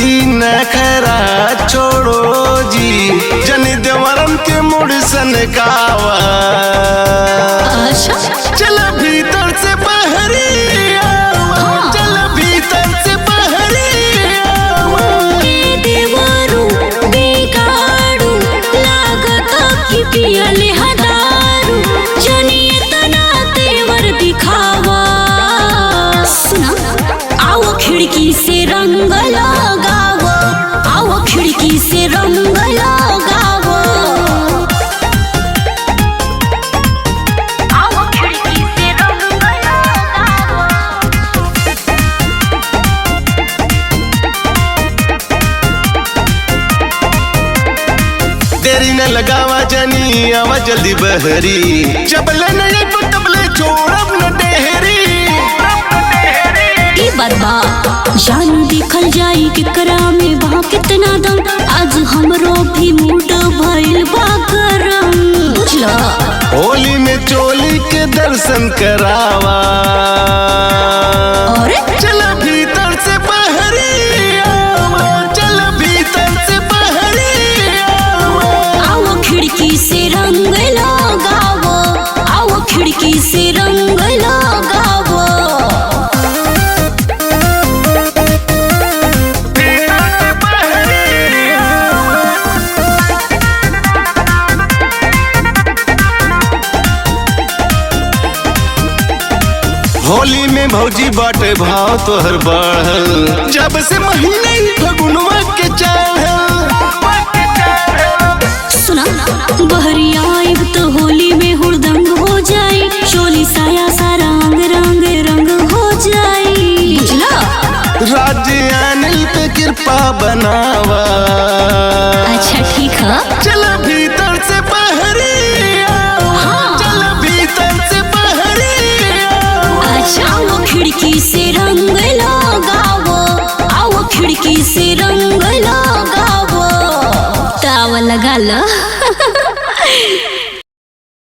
ई नखरा छोड़ो जी, जनी देवरन के मुड़ सनकावा। चल भीतर से बहरी आवा, चल भीतर से बहरी आवा। देवरू बेगाड़ू लागत की पियले हदारू, जनिए तना तेवर दिखावा। सुना आओ खिड़की से रंग लगावो, आओ खिड़की से रंग लगावो, आओ खिड़की से रंग लगावो। देरी न लगावा जनी आवा जल्दी बहरी, जबले नहीं तबले छोड़ब न डेहरी। बदबा जानू देखल जाई केकरा में बा कितना दम, आज हमरो भी मूड भइल बा गरम। बुझला होली में चोली के दर्शन करावा। अरे चल भीतर से बहरी आवा, चल भीतर से बहरी आवा। आओ खिड़की से रंग लगावो, आओ खिड़की से रंग लगावो। होली में भौजी बाटे भाव तोहर बढ़ल, जब से महीने ही फगुनवा के चढ़ल। सुना बहरी आइब तो होली में हुड़दंग हो जाई, चोली साया सारा रंग रंग रंग हो जाई। बुझला राज्य अनिल पे कृपा बनावा। अच्छा ठीक है, चल भीतर से बहरी आवा, चल भीतर से बहरी आवा। अच्छा वो खिड़की से